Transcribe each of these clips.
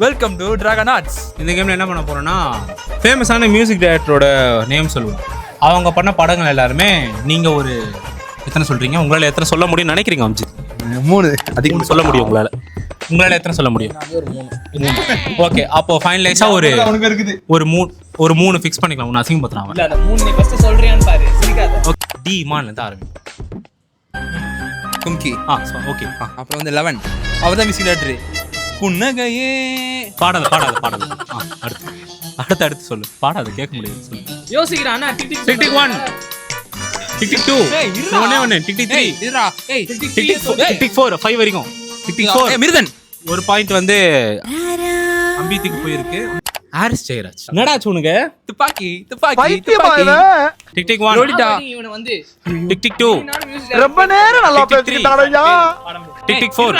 Welcome to dragon arts. இந்த கேமில் என்ன பண்ண போகிறோன்னா ஃபேமஸான மியூசிக் டைரக்டரோட நேம் சொல்லுவோம். அவங்க பண்ண படங்கள் எல்லாருமே நீங்கள் ஒரு எத்தனை சொல்கிறீங்க? உங்களால் எத்தனை சொல்ல முடியும்னு நினைக்கிறீங்க? அம்ஜி 3 அதிகம் சொல்ல முடியும். உங்களால் எத்தனை சொல்ல முடியும்? ஓகே, அப்போ ஃபைனலைஸாக ஒரு 3 ஃபிக்ஸ் பண்ணிக்கலாம். ஒன்று அசிங்கம் பத்துறாங்க. இல்ல அந்த 3 நீ ஃபர்ஸ்ட் சொல்றியான்னு பாரு, சிரிக்காத. ஓகே, டி மான்லேருந்து ஆரம்பிக்கும். கும்கி. ஓகே. அப்புறம் வந்து 11 அவர் தான் மியூசிக் டைரக்டர். புன்னகையே பாடாத. அடுத்து சொல்லு. பாடாத, கேட்க முடியாது. சொல்லு. யோசிக்கிறான் அண்ணா. டிக் டிக் டிக் 1, டிக் 2, ஒண்ணே டிக் 3, இதுடா. ஏய் டிக் 4, 5 வரைக்கும். டிக் 4 மிருதன். ஒரு பாயிண்ட் வந்து அம்பித்துக்கு போயிருக்கு. ஹாரிஸ் ஜெயராஜ். என்னடா உனக்கு? துப்பாக்கி. டிக் டிக் 1, ரோடிடா. இவனை வந்து டிக் டிக் 2, ரொம்ப நேரம் நல்லா பேசிக்கிட்டாரையா. Tick tick 4,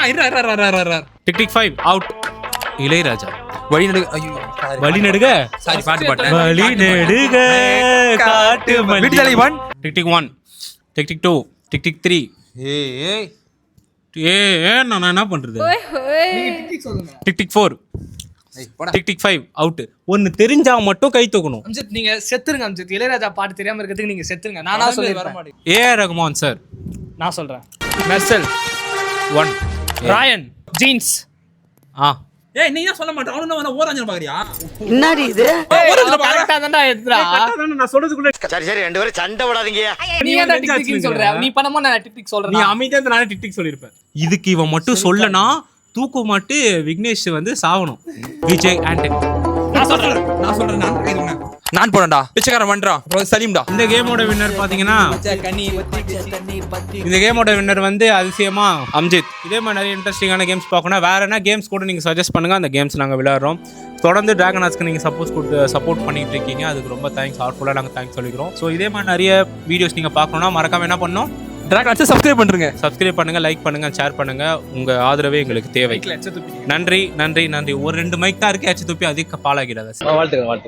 tick tick 5 out. Ilaiyaraaja. வழிநடுக. ஐயோ வழிநடுக. சாரி பாட்டு பாட்டேன். வழிநடுக காட்டு மல்லி. Viduthalai 1. Tick tick 1, tick tick 2, tick tick 3. நான் என்ன பண்றது? டிக் டிக் சொல்லுங்க. Tick tick 4, tick tick 5 out. ஒன்னு தெரிஞ்சா மட்டும் கை தூக்கணும். அம்ஜித் நீங்க செத்துருங்க. அம்ஜித் இளையராஜா பாட்டு தெரியாம இருக்கிறதுக்கு நீங்க செத்துருங்க. நானா சொல்லி வர மாட்டேன். AR Rahman sir. நான் சொல்றேன். மெர்சல் 1. ராயன் ஜீன்ஸ். ஏய் நீ ஏன் சொல்ல மாட்டே? அவனும் வந்து ஓரஞ்சன பாக்குறியா? என்னடி இது? கரெக்ட்டா தான்டா எடுத்துடா. நான் சொல்றதுக்குள்ள சரி ரெண்டு பேரும் சண்டை போடாதீங்க. நீ ஏன்டா டிக் டிக்னு சொல்ற? நீ பண்ணமா நான் டிக் டிக் சொல்றேன். நீ அமைதியா இருந்தா நானே டிக் டிக் சொல்லிருப்பேன். இதுக்கு இவன் மட்டும் சொல்லனா தூக்கு மாட்டு விக்னேஷ் வந்து சாவணும். விஜய் ஆண்டனி. நான் போறேன்டா. பிச்சைக்காரன் பண்றான். அப்புறம் சலீம்டா. இந்த கேமோட வின்னர் பாத்தீங்கன்னா இந்த கேமோட வின்னர் வந்து அதிசயமா அம்ஜித். இதே மாதிரி நிறைய இன்ட்ரெஸ்டிங்கான கேம்ஸ் பார்க்கணும். வேற என்ன கேம்ஸ் கூட நீங்கள் சஜஸ்ட் பண்ணுங்கள். அந்த கேம்ஸ் நாங்கள் விளையாடுறோம். தொடர்ந்து டிராகன் ஆர்ட்ஸ்க்கு நீங்கள் சப்போர்ட் பண்ணிட்டு இருக்கீங்க. அதுக்கு ரொம்ப தேங்க்ஸ். ஹார்ட்ஃபுல்லாக நாங்கள் தேங்க்ஸ் சொல்லிக்கிறோம். ஸோ இதே மாதிரி நிறைய வீடியோஸ் நீங்கள் பார்க்கணுன்னா மறக்காம என்ன பண்ணணும்? டிராகன் ஆர்ட்ஸ் சப்ஸ்கிரைப் பண்ணுங்க, லைக் பண்ணுங்க, ஷேர் பண்ணுங்க. உங்க ஆதரவே எங்களுக்கு தேவை. நன்றி. ஒரு 2 மைக் தான் இருக்கு. துப்பி அதிக பாலாகிடாத. வாழ்த்துக்கள்.